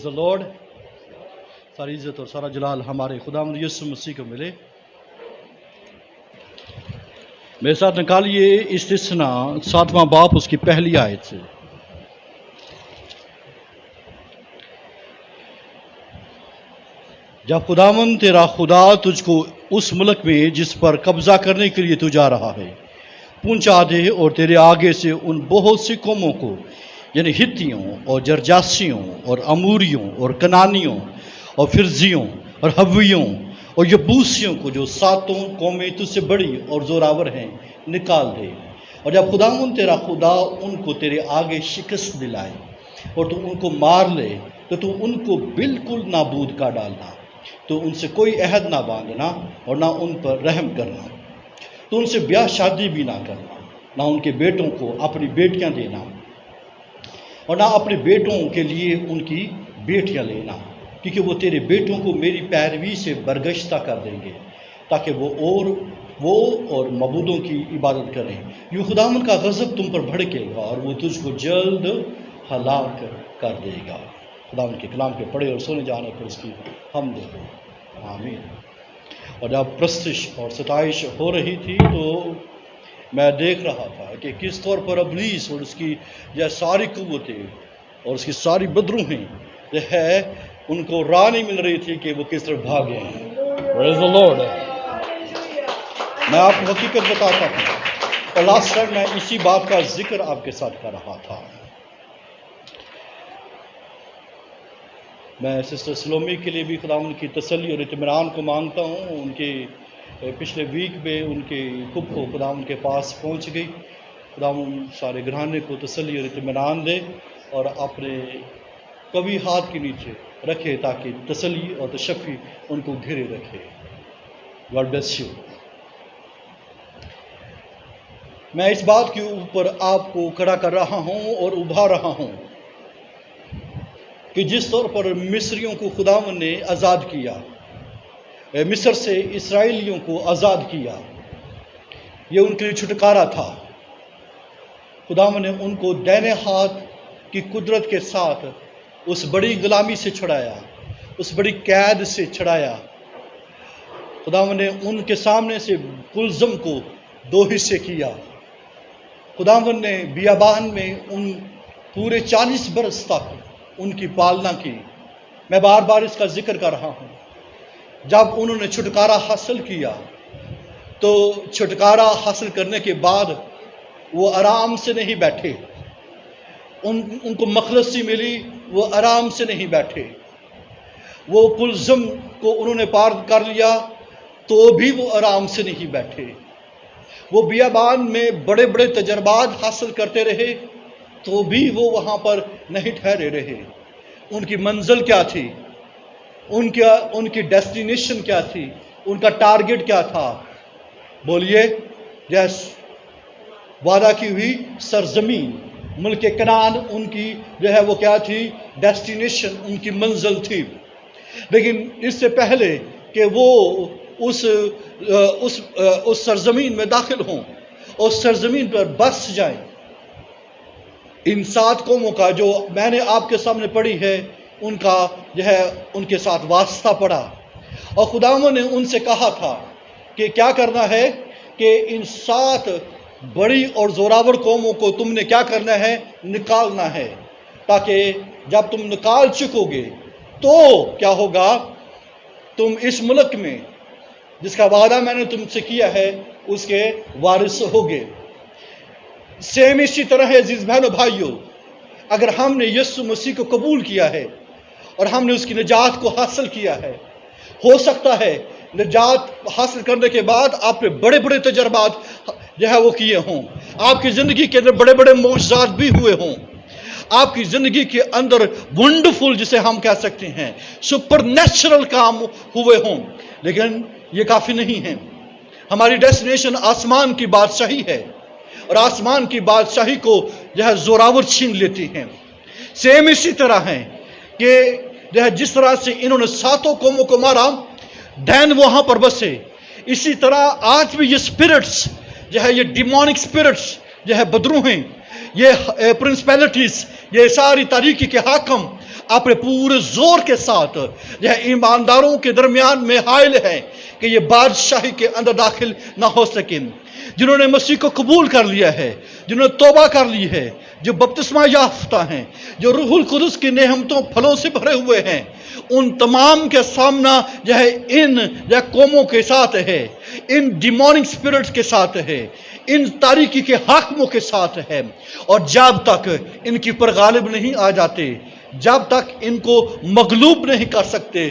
دا lord. ساری عزت اور سارا جلال ہمارے خداوند یسوع مسیح کو ملے. میرے ساتھ نکالیے استثنا 7واں باب اس کی پہلی آیت سے. جب خداوند تیرا خدا تجھ کو اس ملک میں جس پر قبضہ کرنے کے لیے تو جا رہا ہے پہنچا دے اور تیرے آگے سے ان بہت سی قوموں کو یعنی ہتھیوں اور جرجاسیوں اور اموریوں اور کنانیوں اور فرزیوں اور حویوں اور یبوسیوں کو جو 7 قومیں تجھ سے بڑی اور زوراور ہیں نکال دے. اور جب خداوند تیرا خدا ان کو تیرے آگے شکست دلائے اور تو ان کو مار لے تو ان کو بالکل نابود کر ڈالنا. تو ان سے کوئی عہد نہ باندھنا اور نہ ان پر رحم کرنا. تو ان سے بیاہ شادی بھی نہ کرنا، نہ ان کے بیٹوں کو اپنی بیٹیاں دینا اور نہ اپنے بیٹوں کے لیے ان کی بیٹیاں لینا، کیونکہ وہ تیرے بیٹوں کو میری پیروی سے برگشتہ کر دیں گے تاکہ وہ اور معبودوں کی عبادت کریں. یوں خداوند کا غضب تم پر بھڑکے گا اور وہ تجھ کو جلد ہلاک کر دے گا. خداوند کے کلام کے پڑھے اور سونے جانے پر اس کی حمد ہو. آمین. اور جب پرستش اور ستائش ہو رہی تھی تو میں دیکھ رہا تھا کہ کس طور پر ابلیس اور اس کی یہ ساری قوتیں اور اس کی ساری بدروہیں جو ہے ان کو راہ نہیں مل رہی تھی کہ وہ کس طرح بھاگے ہیں. Praise the Lord. میں آپ کو حقیقت بتاتا ہوں اور لاسٹ ٹائم میں اسی بات کا ذکر آپ کے ساتھ کر رہا تھا. میں سسٹر سلومی کے لیے بھی خداوند کی تسلی اور اطمینان کو مانگتا ہوں. ان کے پچھلے ویک میں ان کے پھپھو خداوند کے پاس پہنچ گئی. خداوند سارے گھرانے کو تسلی اور اطمینان دے اور اپنے قوی ہاتھ کے نیچے رکھے تاکہ تسلی اور تشفی ان کو گھیرے رکھے. God bless you. میں اس بات کے اوپر آپ کو کھڑا کر رہا ہوں اور ابھار رہا ہوں کہ جس طور پر مصریوں کو خداوند نے آزاد کیا، مصر سے اسرائیلیوں کو آزاد کیا، یہ ان کے لیے چھٹکارا تھا. خداوند نے ان کو دائنے ہاتھ کی قدرت کے ساتھ اس بڑی غلامی سے چھڑایا، اس بڑی قید سے چھڑایا. خداوند نے ان کے سامنے سے کلزم کو 2 حصے کیا. خداوند نے بیابان میں ان پورے 40 برس تک ان کی پالنا کی. میں بار بار اس کا ذکر کر رہا ہوں. جب انہوں نے چھٹکارا حاصل کیا تو چھٹکارا حاصل کرنے کے بعد وہ آرام سے نہیں بیٹھے. ان کو مخلصی ملی، وہ آرام سے نہیں بیٹھے. وہ کلزم کو انہوں نے پار کر لیا تو بھی وہ آرام سے نہیں بیٹھے. وہ بیابان میں بڑے بڑے تجربات حاصل کرتے رہے تو بھی وہ وہاں پر نہیں ٹھہرے رہے. ان کی منزل کیا تھی؟ ان کی ڈیسٹینیشن کیا تھی؟ ان کا ٹارگٹ کیا تھا؟ بولیے. یس، وعدہ کی ہوئی سرزمین ملک کنعان ان کی جو ہے وہ کیا تھی؟ ڈیسٹینیشن، ان کی منزل تھی. لیکن اس سے پہلے کہ وہ اس سرزمین میں داخل ہوں، اس سرزمین پر بس جائیں، ان 7 قوموں کا جو میں نے آپ کے سامنے پڑھی ہے ان کا جو ہے ان کے ساتھ واسطہ پڑا. اور خداوند نے ان سے کہا تھا کہ کیا کرنا ہے کہ ان 7 بڑی اور زوراور قوموں کو تم نے کیا کرنا ہے؟ نکالنا ہے. تاکہ جب تم نکال چکو گے تو کیا ہوگا؟ تم اس ملک میں جس کا وعدہ میں نے تم سے کیا ہے اس کے وارث ہوگے. سیم اسی طرح ہے عزیز بہنوں بھائیوں، اگر ہم نے یسوع مسیح کو قبول کیا ہے اور ہم نے اس کی نجات کو حاصل کیا ہے، ہو سکتا ہے نجات حاصل کرنے کے بعد آپ نے بڑے بڑے تجربات جو ہے وہ کیے ہوں، آپ کی زندگی کے اندر بڑے بڑے معجزات بھی ہوئے ہوں، آپ کی زندگی کے اندر ونڈرفل جسے ہم کہہ سکتے ہیں سپر نیچرل کام ہوئے ہوں، لیکن یہ کافی نہیں ہے. ہماری ڈیسٹینیشن آسمان کی بادشاہی ہے اور آسمان کی بادشاہی کو جو ہے زوراور چھین لیتی ہیں. سیم اسی طرح ہے کہ جو ہے جس طرح سے انہوں نے 7 قوموں کو مارا، دین وہاں پر بسے، اسی طرح آج بھی یہ اسپرٹس جو ہے، یہ ڈیمونک اسپرٹس جو ہے، بدروہیں، یہ پرنسپیلٹیز، یہ ساری تاریکی کے حاکم अपने पूरे जोर के साथ जो है ईमानदारों के दरमियान में हायल है कि ये बादशाही के अंदर दाखिल ना हो सके। जिन्होंने मसीह को कबूल कर लिया है, जिन्होंने तौबा कर ली है, जो बपतिस्मा याफ्ता हैं, जो रूहुल कुदस की नेमतों फलों से भरे हुए हैं, उन तमाम के सामना जो है इन जो कौमों के साथ है, इन डिमोनिक स्पिरिट्स के साथ है, इन तारीकी के हाकिमों के साथ है। और जब तक इनके ऊपर गालिब नहीं आ जाते, जब तक इनको मगलूब नहीं कर सकते,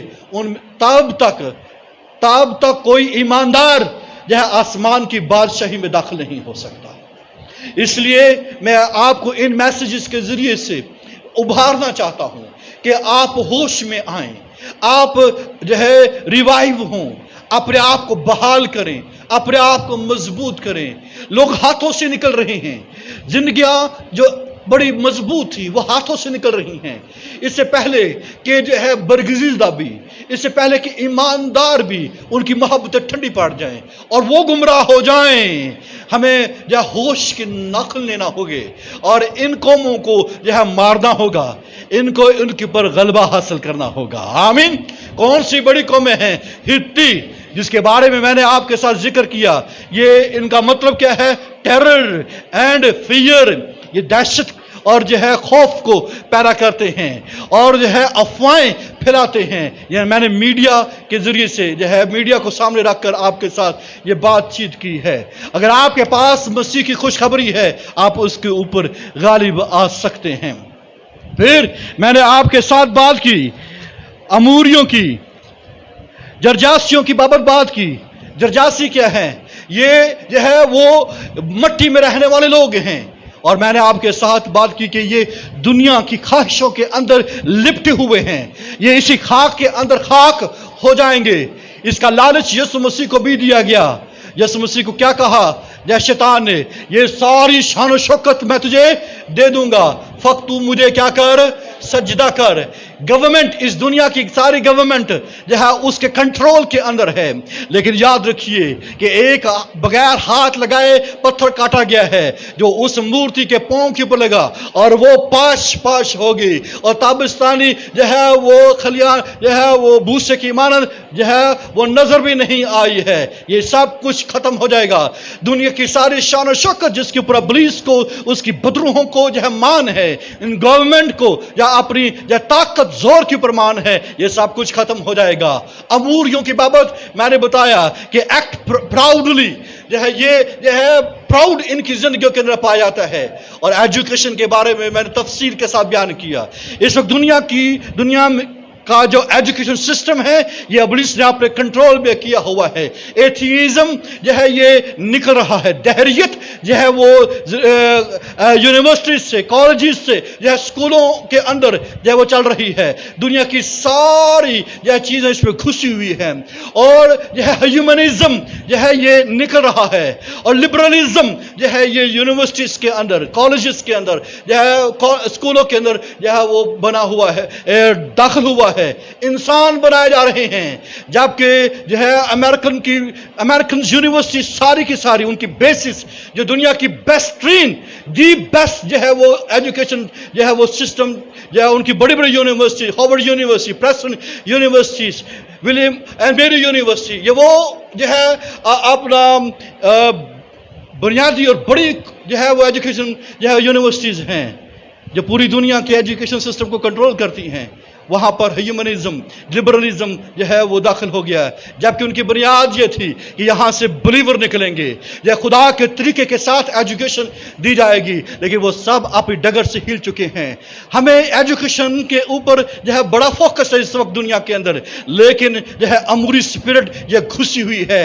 तब तक कोई ईमानदार जो है आसमान की बादशाही में दाखिल नहीं हो सकता। इसलिए मैं आपको इन मैसेजेस के जरिए से उभारना चाहता हूं कि आप होश में आएं, आप जो है रिवाइव हों, अपने आप को बहाल करें, अपने आप को मजबूत करें। लोग हाथों से निकल रहे हैं, जिंदगियां जो बड़ी मजबूत थी वो हाथों से निकल रही हैं। इससे पहले कि जो है बरगजीदा भी, इससे पहले कि ईमानदार भी उनकी मोहब्बतें ठंडी पड़ जाएं और वो गुमराह हो जाएं, हमें जो होश की नकल लेना होगे और इन कौमों को जो है मारना होगा, इनको इनके ऊपर गलबा हासिल करना होगा। आमीन। कौन सी बड़ी कौमें हैं? हित्ती, जिसके बारे में मैंने आपके साथ जिक्र किया। ये इनका मतलब क्या है? टेरर एंड फियर, ये दहशत और जो है खौफ को पैदा करते हैं और जो है अफवाहें फैलाते हैं। ये मैंने मीडिया के जरिए से जो है मीडिया को सामने रखकर आपके साथ ये बातचीत की है। अगर आपके पास मसीह की खुशखबरी है, आप उसके ऊपर गालिब आ सकते हैं। फिर मैंने आपके साथ बात की अमूरियों की, जरजासियों की बाबत बात की। जरजासी क्या है? ये जो है वो मट्टी में रहने वाले लोग हैं और मैंने आपके साथ बात की कि ये दुनिया की ख्वाहिशों के अंदर लिपटे हुए हैं, ये इसी खाक के अंदर खाक हो जाएंगे। इसका लालच यीशु मसीह को भी दिया गया। यीशु मसीह को क्या कहा जय शैतान ने? ये सारी शान और शौकत मैं तुझे दे दूंगा, फक्त तू मुझे क्या कर? सजदा कर। गवर्नमेंट, इस दुनिया की सारी गवर्नमेंट जो है उसके कंट्रोल के अंदर है। लेकिन याद रखिए कि एक बगैर हाथ लगाए पत्थर काटा गया है जो उस मूर्ति के पांव के ऊपर लगा और वो पाश पाश होगी और ताबिस्तानी जो है वो खलियान जो है वो भूसे की मानद जो है वो नजर भी नहीं आई है। ये सब कुछ खत्म हो जाएगा। दुनिया की सारी शान और शौकत जिसके ऊपर इब्लीस को, उसकी बदरूहों को जो है मान है, इन गवर्नमेंट को या अपनी जो ताकत जोर के ऊपर मान है, ये सब कुछ खत्म हो जाएगा। अमूरियों की बाबत मैंने बताया कि एक्ट प्राउडली जो है ये जो है प्राउड इनकी जिंदगियों के अंदर पाया जाता है। और एजुकेशन के बारे में मैंने तफसील के साथ बयान किया। इस वक्त दुनिया में का जो एजुकेशन सिस्टम है ये इब्लीस ने अपने कंट्रोल में किया हुआ है। एथीइज्म जो है ये निकल रहा है। दहरियत जो है वो यूनिवर्सिटीज से, कॉलेजेस से जो है स्कूलों के अंदर जो है वो चल रही है। दुनिया की सारी जो है चीजें इसमें घुसी हुई हैं और जो है ह्यूमनिज्म जो है ये निकल रहा है और लिबरलिज्म जो है ये यूनिवर्सिटीज के अंदर, कॉलेजेस के अंदर जो है स्कूलों के अंदर जो है वो बना हुआ है, दाखिल हुआ है। इंसान बनाए जा रहे हैं, जबकि जो है अमेरिकन यूनिवर्सिटी सारी की सारी उनकी बेसिस जो दुनिया की बेस्ट जो है वो एजुकेशन जो है वो सिस्टम जो है उनकी बड़ी बड़ी university, Harvard university, Preston universities, William and मेरी यूनिवर्सिटी, ये वो जो है अपना बुनियादी और बड़ी जो है वो एजुकेशन जो है यूनिवर्सिटीज हैं जो पूरी दुनिया के एजुकेशन सिस्टम को कंट्रोल करती हैं। वहां पर ह्यूमनिज्म, लिबरलिज्म जो है वो दाखिल हो गया है, जबकि उनकी बुनियाद ये थी कि यहां से बिलीवर निकलेंगे या खुदा के तरीके के साथ एजुकेशन दी जाएगी। लेकिन वो सब अपनी डगर से हिल चुके हैं। हमें एजुकेशन के ऊपर जो है बड़ा फोकस है इस वक्त दुनिया के अंदर, लेकिन जो है अमूरी स्पिरिट ये घुसी हुई है।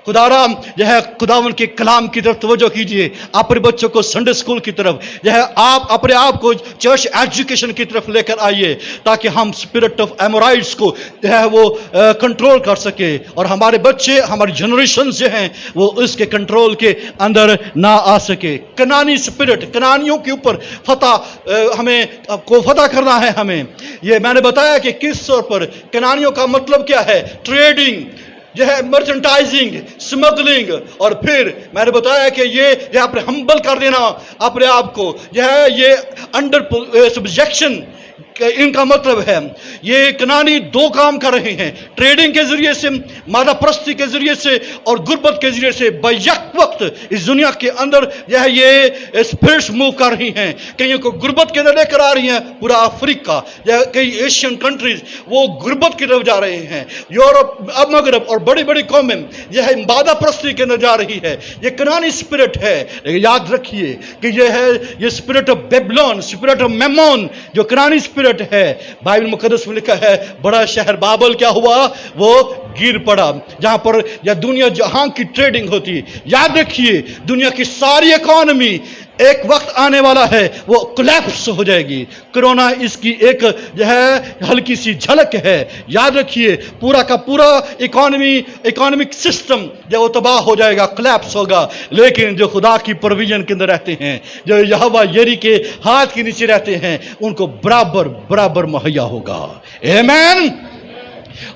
खुदाराम जो है खुदावन के कलाम की तरफ तवज्जो कीजिए, अपने बच्चों को संडे स्कूल की तरफ जो है आप अपने आप को चर्च एजुकेशन की तरफ लेकर आइए, ताकि हम स्पिरिट ऑफ एमोराइड्स को जो है वो कंट्रोल कर सके और हमारे बच्चे, हमारी जनरेशन जो हैं वो इसके कंट्रोल के अंदर ना आ सके। कनानी स्पिरिट, कनानियों के ऊपर फतह हमें को फतह करना है। हमें ये मैंने बताया कि किस तौर पर कनानियों का मतलब क्या है, ट्रेडिंग जो है, मर्चेंटाइजिंग, स्मगलिंग, और फिर मैंने बताया कि ये अपने हम्बल कर देना अपने आप को, जो है ये अंडर सब्जेक्शन इनका मतलब है ये कनानी दो काम कर रहे हैं, ट्रेडिंग के जरिए से, मादा परस्ती के जरिए से और गुर्बत के जरिए से बैक वक्त इस दुनिया के अंदर ये स्पिरिट्स मूव कर रही हैं। कईयों को गुर्बत के अंदर लेकर आ रही हैं, पूरा अफ्रीका या कई एशियन कंट्रीज वो गुर्बत की तरफ जा रहे हैं। यूरोप, अब मगरब और बड़ी बड़ी कौमें यह मादा परस्ती के अंदर जा रही है। ये कनानी स्पिरिट है, लेकिन याद रखिए कि ये spirit of Babylon, spirit of Memon, जो कनानी स्पिरिट है। बाइबल मुकद्दस में लिखा है बड़ा शहर बाबल क्या हुआ, वो गिर पड़ा, जहां पर या दुनिया जहां की ट्रेडिंग होती। याद रखिए दुनिया की सारी इकोनॉमी एक वक्त आने वाला है वो कोलैप्स हो जाएगी। कोरोना इसकी एक जो है हल्की सी झलक है। याद रखिए पूरा का पूरा इकोनॉमिक सिस्टम जो वो तबाह हो जाएगा, कोलैप्स होगा। लेकिन जो खुदा की प्रोविजन के अंदर रहते हैं, जो यहोवा यरी के हाथ के नीचे रहते हैं, उनको बराबर बराबर मुहैया होगा। आमीन।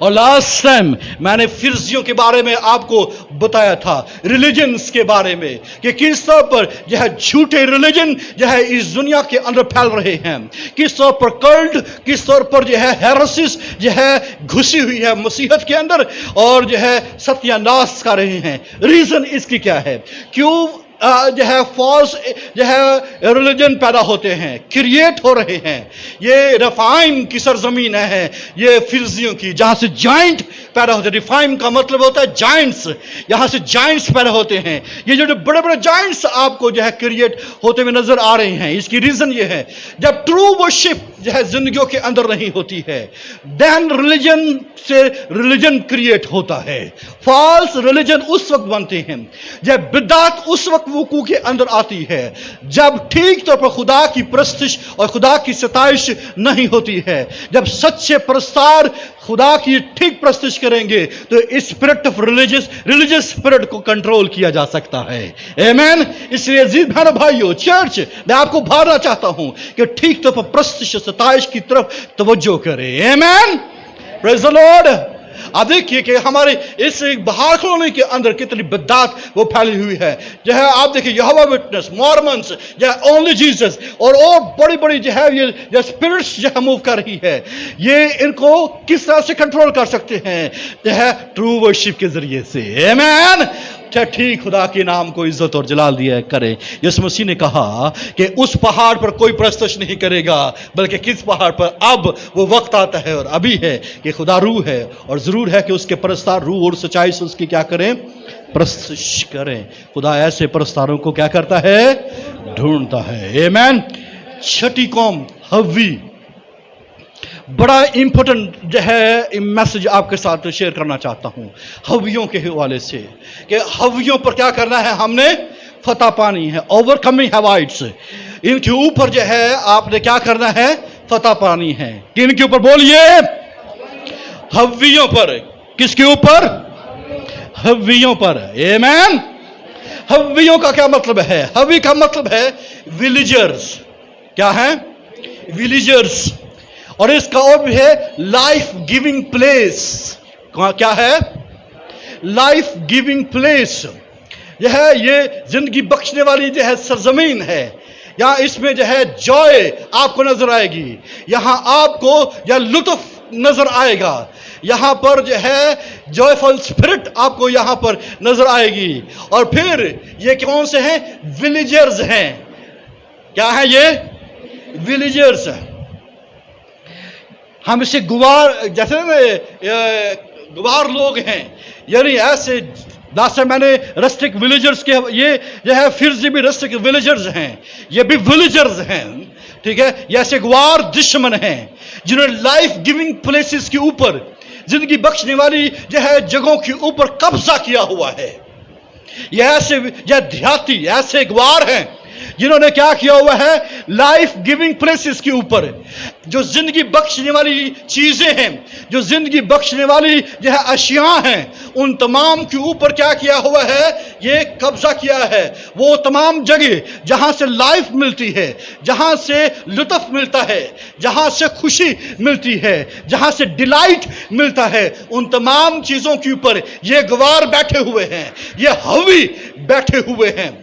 और लास्ट टाइम मैंने फिरजियों के बारे में आपको बताया था, रिलीजन्स के बारे में, कि किस तौर पर जो है झूठे रिलीजन जो है इस दुनिया के अंदर फैल रहे हैं, किस तौर पर कल्ट, किस तौर पर जो है हेरेसिस जो है घुसी हुई है मसीहत के अंदर और जो है सत्यानाश कर रहे हैं। रीजन इसकी क्या है, क्यों जो है फॉल्स जो है रिलीजन पैदा होते हैं, क्रिएट हो रहे हैं। ये रिफाइम की सरजमीन है, ये फिरजियों की, जहां से जाइंट पैदा होते हैं। रिफाइम का मतलब होता है जाइंट्स, यहां से जाइंट्स पैदा होते हैं। ये जो बड़े बड़े जाइंट्स आपको जो है क्रिएट होते हुए नजर आ रहे हैं। इसकी रीजन ये है, जब ट्रू वर्शिप जो है जिंदगियों के अंदर नहीं होती है, देन रिलीजन से रिलीजन क्रिएट होता है। फॉल्स रिलीजन उस वक्त बनते हैं जब बिदअत उस वक्त वकू के अंदर आती है, जब ठीक तौर पर खुदा की परस्तिश और खुदा की सताइश नहीं होती है। जब सच्चे प्रस्तार खुदा की ठीक प्रस्तिश करेंगे तो इस स्पिरिट ऑफ रिलीजियस स्पिरिट को कंट्रोल किया जा सकता है। आमीन। इसलिए अजीज बहनों भाइयों, चर्च मैं आपको भागना चाहता हूं कि ठीक तौर पर प्रस्तिश सताइश की तरफ तवज्जो करें। आमीन। Praise the Lord. आप देखिए कि हमारे इस बाहर कॉलोनी के अंदर कितनी बिदअत वो फैली हुई है। जो है आप देखिए यहोवा विटनेस, मॉर्मन्स, जो है ओनली जीसस और बड़ी बड़ी जो है ये स्पिरिट्स जो है मूव कर रही है। ये इनको किस तरह से कंट्रोल कर सकते हैं, जो है ट्रू वर्शिप के जरिए से। आमीन। ठीक खुदा के नाम को इज्जत और जलाल दिया करें। यीशु मसीह ने कहा कि उस पहाड़ पर कोई प्रस्तुत नहीं करेगा, बल्कि किस पहाड़ पर, अब वो वक्त आता है और अभी है कि खुदा रूह है और जरूर है कि उसके परस्तार रूह और सच्चाई से उसकी क्या करें, प्रस्तुत करें। खुदा ऐसे परस्तारों को क्या करता है, ढूंढता है। आमीन। छठी कौम हव्वी, बड़ा इंपॉर्टेंट जो है मैसेज आपके साथ शेयर करना चाहता हूं हव्वियों के हवाले से, कि हव्वियों पर क्या करना है, हमने फतह पानी है, ओवरकमिंग हाइट्स। इनके ऊपर जो है आपने क्या करना है, फतह पानी है। किनके ऊपर बोलिए, हव्वियों पर। किसके ऊपर, हव्वियों पर। आमीन। हव्वियों का क्या मतलब है, हव्वी का मतलब है विलेजर्स। क्या है, विलेजर्स। और इसका और भी है लाइफ गिविंग प्लेस। क्या है, लाइफ गिविंग प्लेस। यह है ये जिंदगी बख्शने वाली जो है सरजमीन है। यहाँ इसमें जो है जॉय आपको नजर आएगी, यहाँ आपको यह लुत्फ नजर आएगा, यहाँ पर जो है जॉयफुल स्पिरिट आपको यहाँ पर नजर आएगी। और फिर ये कौन से हैं, विलेजर्स हैं। क्या है ये, विलेजर्स। हम इसे गुवार, जैसे गुवार लोग हैं, यानी ऐसे लास्ट टाइम मैंने रस्टिक विलेजर्स के, ये जो है फिर से भी रस्टिक विलेजर्स हैं, ये भी विलेजर्स हैं। ठीक है, ये ऐसे गुवार दुश्मन हैं जिन्होंने लाइफ गिविंग प्लेसेस के ऊपर, जिंदगी बख्शने वाली जो है जगहों के ऊपर कब्जा किया हुआ है। ये ऐसे यह देहाती ऐसे गुवार हैं जिन्होंने क्या किया हुआ है, लाइफ गिविंग प्लेसेस के ऊपर, जो जिंदगी बख्शने वाली चीजें हैं, जो जिंदगी बख्शने वाली जो है अशिया हैं, उन तमाम के ऊपर क्या किया हुआ है, ये कब्जा किया है। वो तमाम जगह जहां से लाइफ मिलती है, जहां से लुत्फ मिलता है, जहां से खुशी मिलती है, जहां से डिलाइट मिलता है, उन तमाम चीजों के ऊपर ये गवार बैठे हुए हैं, ये हवी बैठे हुए हैं।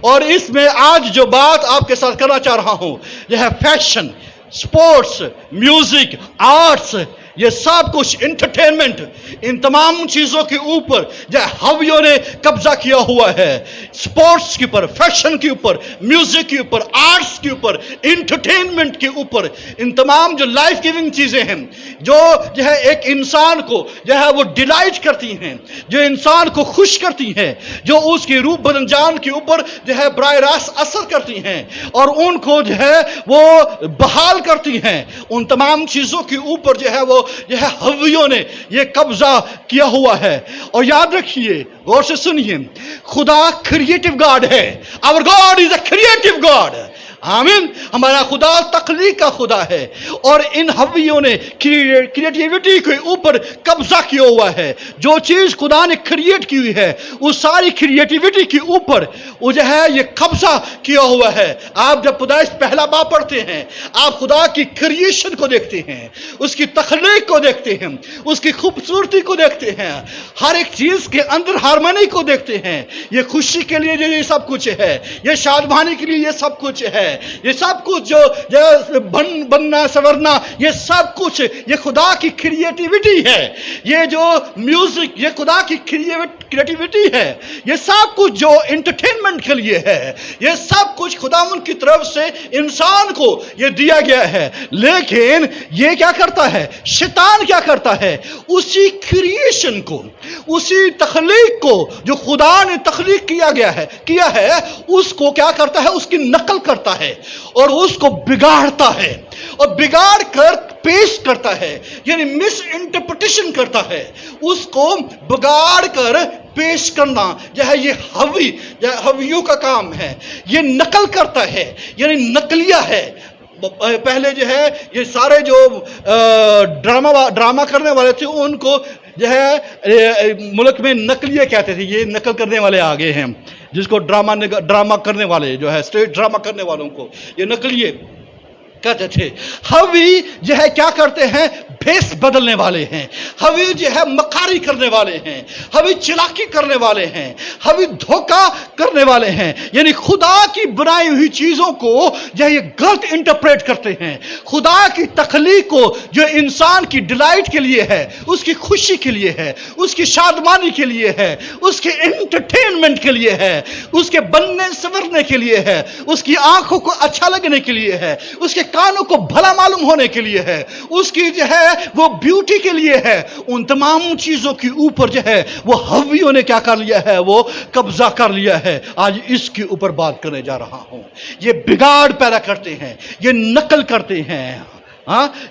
और इसमें आज जो बात आपके साथ करना चाह रहा हूं, यह है फैशन, स्पोर्ट्स, म्यूजिक, आर्ट्स, ये सब कुछ इंटरटेनमेंट, इन तमाम चीजों के ऊपर जो हवियों ने कब्जा किया हुआ है। स्पोर्ट्स के ऊपर, फैशन के ऊपर, म्यूजिक के ऊपर, आर्ट्स के ऊपर, इंटरटेनमेंट के ऊपर, इन तमाम जो लाइफ गिविंग चीजें हैं, जो है एक इंसान को जो है वो डिलाइट करती हैं, जो इंसान को खुश करती हैं, जो उसके रूप बदन जान के ऊपर जो है बराह रास्त असर करती हैं और उनको जो है वो बहाल करती हैं, उन तमाम चीजों के ऊपर जो है वो जो है हवियों ने ये कब्जा किया हुआ है। और याद रखिए, गौर से सुनिए, खुदा क्रिएटिव गॉड है। Our God is a creative God. आमीन। हमारा खुदा तख्लीक का खुदा है और इन हवियों ने क्रिएटिविटी के ऊपर कब्जा किया हुआ है। जो चीज खुदा ने क्रिएट की हुई है उस सारी क्रिएटिविटी के ऊपर वो जो है ये कब्जा किया हुआ है। आप जब पैदाइश पहला बाब पढ़ते हैं, आप खुदा की क्रिएशन को देखते हैं, उसकी तख्लीक को देखते हैं, उसकी खूबसूरती को देखते हैं, हर एक चीज के अंदर हार्मनी को देखते हैं। ये खुशी के लिए जो ये सब कुछ है, ये शादमानी के लिए ये सब कुछ है, ये सब कुछ जो बनना संवरना, ये सब कुछ ये खुदा की क्रिएटिविटी है। ये जो म्यूजिक, ये खुदा की क्रिएटिविटी है। ये सब कुछ जो एंटरटेनमेंट के लिए है, ये सब कुछ खुदावंद की तरफ से इंसान को ये दिया गया है। लेकिन ये क्या करता है, शैतान क्या करता है, उसी क्रिएशन को, उसी तख्लीक को जो खुदा ने तख्लीक किया है उसको क्या करता है, उसकी नकल करता है और उसको बिगाड़ता है और बिगाड़ कर पेश करता है, यानी मिस इंटरप्रिटेशन करता है। उसको बिगाड़ कर पेश करना जो है ये हवियों का काम है। ये नकल करता है, यानी नकलिया है। पहले जो है ये सारे जो ड्रामा करने वाले थे उनको जो है मुल्क में नकलिए कहते थे। ये नकल करने वाले आ गए हैं, जिसको ड्रामा करने वाले जो है स्टेज ड्रामा करने वालों को ये नकलिए कहते थे। हवी जो है क्या करते हैं, भेस बदलने वाले हैं। हवी जो है मकारी करने वाले हैं, हवी चिलाकी करने वाले हैं, हवी धोखा करने वाले हैं, यानी खुदा की बनाई हुई चीजों को जो है ये गलत इंटरप्रेट करते हैं। खुदा की तख्लीक को जो इंसान की डिलाइट के लिए है, उसकी खुशी के लिए है, उसकी शादमानी के लिए है, उसके एंटरटेनमेंट के लिए है, उसके बनने संवरने के लिए है, उसकी आंखों को अच्छा लगने के लिए है, उसके कानों को भला मालूम होने के लिए है, उसकी जो है वो ब्यूटी के लिए है। उन तमाम चीजों के ऊपर जो है वो हवियों ने क्या कर लिया है, वो कब्जा कर लिया है। आज इसके ऊपर बात करने जा रहा हूं। ये बिगाड़ पैदा करते हैं, ये नकल करते हैं,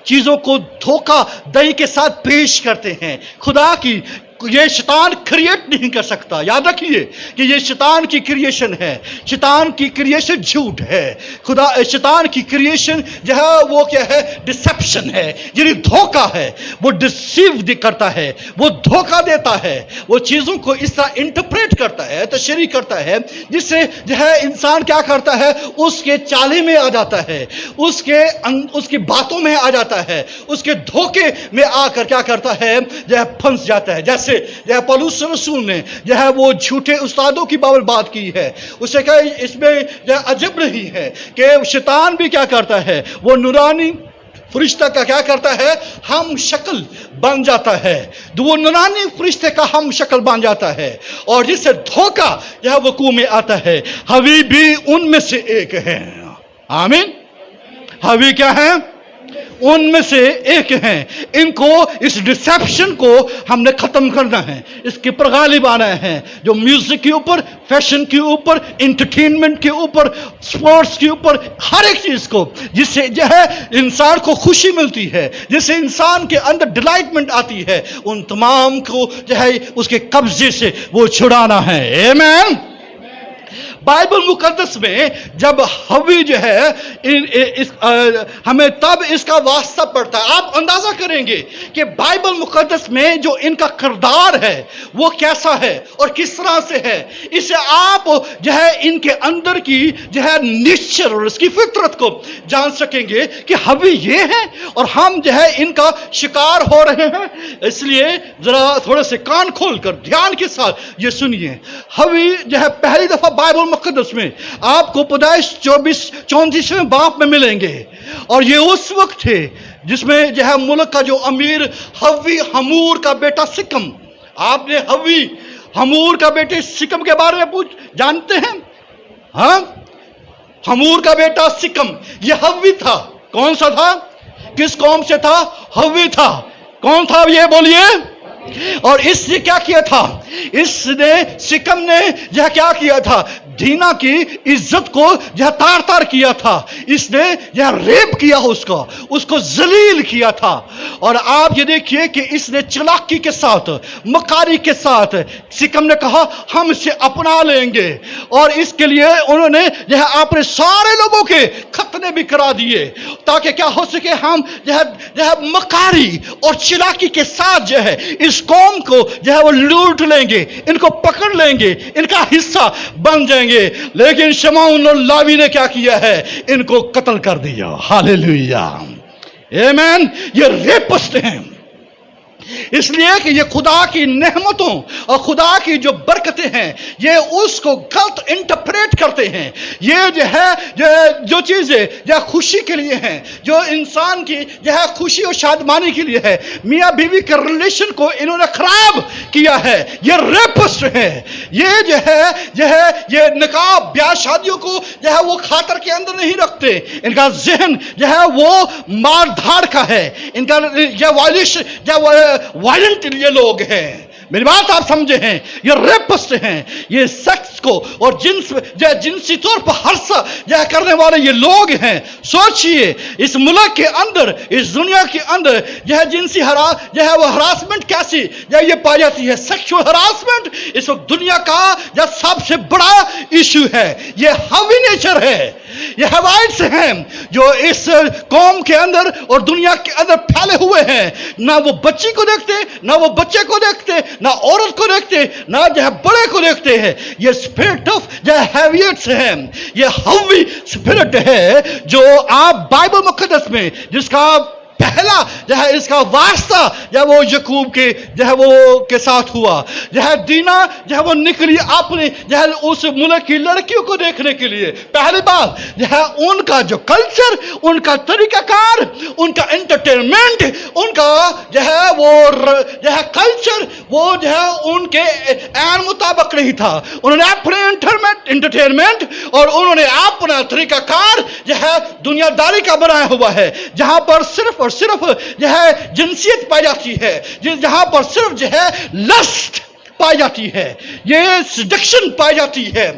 चीजों को धोखा दही के साथ पेश करते हैं। खुदा की ये शैतान क्रिएट नहीं कर सकता। याद रखिए कि ये शैतान की क्रिएशन है। शैतान की क्रिएशन झूठ है। शैतान की क्रिएशन जो है वो क्या है, डिसेप्शन है, यानी धोखा है। वो डिसीव करता है, वो धोखा देता है, वो चीजों को इस तरह इंटरप्रेट करता है, तशरीह करता है, जिससे जो है इंसान क्या करता है, उसके चाले में आ जाता है, उसकी बातों में आ जाता है, उसके धोखे में आकर क्या करता है, जो है फंस जाता है। जैसे पौलुस रसूल ने जो है वो झूठे उस्तादों की बात की है। उसे कहा इसमें अजब नहीं है कि शैतान भी क्या करता है, वो नूरानी फरिश्ता का क्या करता है, हम शक्ल बन जाता है। वो नूरानी फरिश्ते का हम शक्ल बन जाता है और जिससे धोखा यह वकूअ में आता है। हवी भी उनमें से एक है। आमीन। हवी क्या है, उनमें से एक हैं। इनको, इस डिसेप्शन को हमने खत्म करना है, इसके पर गालिब आना है। जो म्यूजिक के ऊपर, फैशन के ऊपर, एंटरटेनमेंट के ऊपर, स्पोर्ट्स के ऊपर, हर एक चीज को जिससे जो है इंसान को खुशी मिलती है, जिससे इंसान के अंदर डिलाइटमेंट आती है, उन तमाम को जो है उसके कब्जे से वो छुड़ाना है। आमीन। बाइबल मुकद्दस में जब हवी जो है हमें तब इसका वास्ता पड़ता है। आप अंदाजा करेंगे कि बाइबल मुकद्दस में जो इनका किरदार है वो कैसा है और किस तरह से है। इसे आप जो है इनके अंदर की जो है नेचर और इसकी फितरत को जान सकेंगे कि हवी ये है और हम जो है इनका शिकार हो रहे हैं। इसलिए जरा थोड़े से कान खोलकर ध्यान के साथ ये सुनिए। हवी जो है पहली दफा बाइबल मुकद्दस में आपको पैदाइश 34वें बाप में मिलेंगे। और ये उस वक्त थे जिसमें जो है मुल्क का जो अमीर हव्वी हमूर का बेटा सिकम, आपने हव्वी हमूर का बेटे सिकम के बारे में जानते हैं? हाँ, हमूर का बेटा सिकम, ये हव्वी था। कौन सा था? किस कौम से था? हव्वी था। कौन था ये बोलिए? और इसने क्या किया था? इसने सिकम ने यह क्या किया था? दीना की इज्जत को यह तार तार किया था। इसने यह रेप किया उसको जलील किया था। और आप ये देखिए कि इसने चालाकी के साथ, मकारी के साथ सिकम ने कहा हम इसे अपना लेंगे, और इसके लिए उन्होंने यह अपने सारे लोगों के खतने भी करा दिए ताकि क्या हो सके, हम यह मकारी और चालाकी के साथ जो है इस कौम को जो है वो लूट लेंगे, इनको पकड़ लेंगे, इनका हिस्सा बन जाएंगे। लेकिन शमौन और लावी ने क्या किया है? इनको कत्ल कर दिया। हालेलुया, आमीन। ये रेपिस्ट हैं, इसलिए कि ये खुदा की नेमतों और खुदा की जो बरकतें हैं ये उसको गलत इंटरप्रेट करते हैं। ये जो है जो चीजें जो खुशी के लिए हैं, जो इंसान की जो है खुशी और शादमानी के लिए है, मियाँ बीवी के रिलेशन को इन्होंने खराब किया है। ये रेपिस्ट है। ये जो है ये निकाह ब्याह शादियों को जो है वो खातर के अंदर नहीं रखते। इनका जहन जो है वो मार धाड़ का है। इनका वायलेंट ये लोग हैं। मेरी बात आप समझे हैं? ये रेपिस्ट हैं, ये सेक्स को और जिनसी तौर पर हर्षा यह करने वाले ये लोग हैं। सोचिए, इस मुल्क के अंदर, इस दुनिया के अंदर यह जिनसी यह वो हरासमेंट कैसी ये पाई जाती है। सेक्सुअल हरासमेंट इस वक्त दुनिया का यह सबसे बड़ा इशू है। ये हवी नेचर है, ये हवाइट्स हैं जो इस कौम के अंदर और दुनिया के अंदर फैले हुए हैं। ना वो बच्ची को देखते, ना वो बच्चे को देखते, ना औरत को देखते, ना जो है बड़े को देखते हैं। ये स्पिरिट ऑफ जो हैवियट्स हैं, ये हवी स्पिरिट है जो आप बाइबल मुकद्दस में जिसका पहला जो है इसका वास्ता जो है वो यकूब के जो है वो के साथ हुआ। जो है दीना जो है वो निकली अपने जो है उस मुल्क की लड़कियों को देखने के लिए। पहली बात जो है उनका जो कल्चर, उनका तरीकाकार, उनका एंटरटेनमेंट, उनका जो है वो जो है कल्चर वो जो है उनके ऐन मुताबिक नहीं था। उन्होंने अपने एंटरटेनमेंट और उन्होंने अपना तरीकाकार जो है दुनियादारी का बनाया हुआ है, जहां पर सिर्फ और सिर्फ जो है जिनसियत पाई जाती है, जहां पर सिर्फ जो है लस्ट पाई जाती है, ये सेडक्शन पाई जाती है।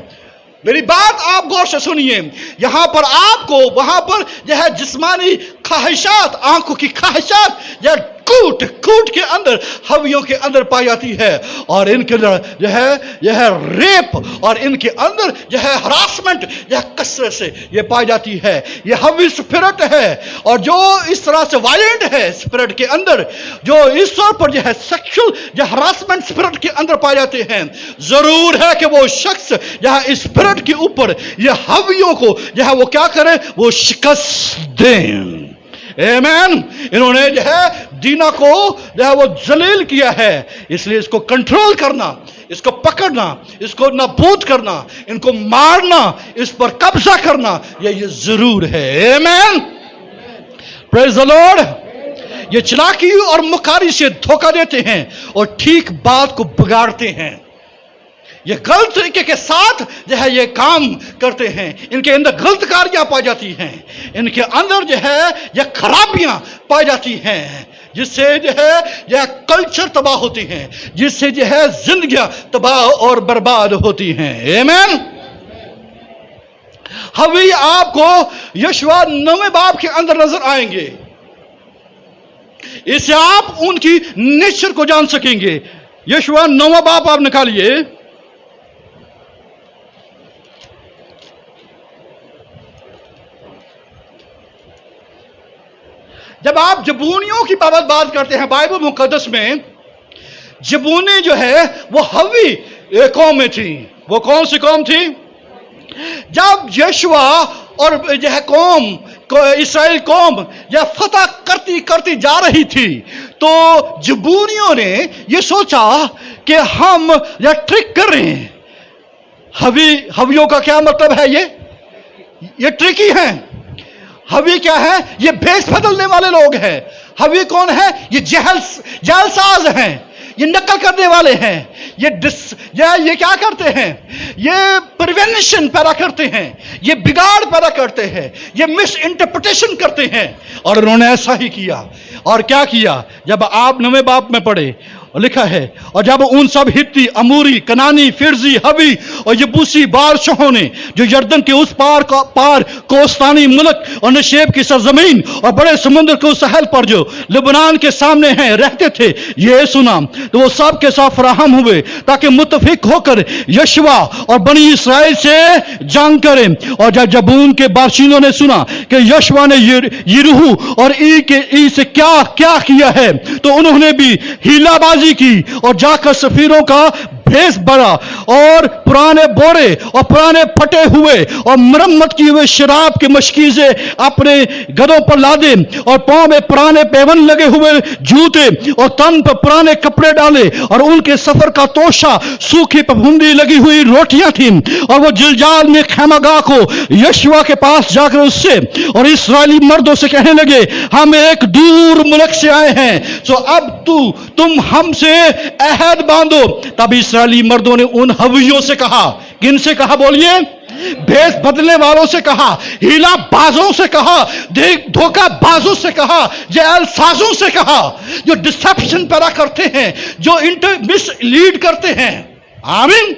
मेरी बात आप गौर से सुनिए। यहां पर आपको वहां पर जो है जिस्मानी ख्वाहिशात, आंखों की ख्वाहिशात या कूट के अंदर, हवियों के अंदर पाई जाती है। और इनके अंदर जो है यह रेप और इनके अंदर जो है हरासमेंट यह कसरत से ये पाई जाती है। यह हवी स्पिरिट है। और जो इस तरह से वायलेंट है स्पिरिट के अंदर, जो इस तौर पर जो है सेक्सुअल जो हरासमेंट स्पिरिट के अंदर पाए जाते हैं, जरूर है कि वो शख्स यह इस स्पिरिट के ऊपर यह हवियों को जो है वो क्या करे, वो शिकस्त दें। आमीन। इन्होंने जो है दीना को जो है वो जलील किया है। इसलिए इसको कंट्रोल करना, इसको पकड़ना, इसको नाबूद करना, इनको मारना, इस पर कब्जा करना ये जरूर है। आमीन। Praise the Lord. ये चालाकी और मुकारी से धोखा देते हैं और ठीक बात को बिगाड़ते हैं। ये गलत तरीके के साथ जो है ये काम करते हैं। इनके अंदर गलत कारियां पाई जाती हैं, इनके अंदर जो है ये खराबियां पाई जाती हैं, जिससे जो है यह कल्चर तबाह होती हैं, जिससे जो है जिंदगियां तबाह और बर्बाद होती हैं। आमीन। हवी आपको यशवा 9वें बाब के अंदर नजर आएंगे। इससे आप उनकी नेचर को जान सकेंगे। यशवा 9वां बाब आप निकालिए। जब आप जबूनियों की बात करते हैं बाइबल मुकद्दस में, जबूनी जो है वो हवी कौम में थी। वो कौन सी कौम थी? जब यशवा और जो है कौम इस्राएल कौम यह फतह करती जा रही थी, तो जबूनियों ने यह सोचा कि हम यह ट्रिक कर रहे हैं, हवियों का क्या मतलब है? ये ट्रिकी हैं। हवी क्या है? ये भेष बदलने वाले लोग हैं। हवी कौन है? ये जालसाज हैं, ये नकल करने वाले हैं, ये क्या करते हैं? ये प्रिवेंशन पैदा करते हैं, ये बिगाड़ पैदा करते हैं, ये मिस इंटरप्रिटेशन करते हैं। और उन्होंने ऐसा ही किया। और क्या किया? जब आप नवे बाप में पढ़े, लिखा है, और जब उन सब हित्ती, अमूरी, कनानी, फिरजी, हवी और यबूसी बादशाहों ने जो यरदन के उस पार कोस्तानी मुल्क और नशेब की सरजमीन और बड़े समुद्र के उस सहल पर जो लेबनान के सामने हैं रहते थे, ये सुना तो वो सब के साथ फराहम हुए ताकि मुत्तफिक होकर यशवा और बनी इसराइल से जंग करें। और जब जबून के बाशिंदों ने सुना कि यशवा ने यरीहो और ई से क्या क्या किया है, तो उन्होंने भी हीलाबाजी की और जाकर सफीरों का भेष बड़ा और पुराने बोरे और पुराने फटे हुए और मरम्मत किए हुए शराब के मशकीजे अपने गधों पर लादे और पांव में पुराने पेवन लगे हुए जूते और तन पर पुराने कपड़े डाले। और उनके सफर का तोशा सूखी फफूंदी लगी हुई रोटियां थीं। और वो जिलजाल में खैमागाह को यशवा के पास जाकर उससे और इस्राएली मर्दों से कहने लगे, हम एक दूर मुल्क से आए हैं, सो अब तुम हमसे अहद बांधो। तब इस्राएली मर्दों ने उन हवियों से कहा, किन से कहा बोलिए? भेष बदलने वालों से कहा, हीला बाजों से कहा, धोखा बाजों से कहा, जालसाजों से कहा, जो डिसेप्शन पैदा करते हैं, जो मिसलीड करते हैं। आमीन।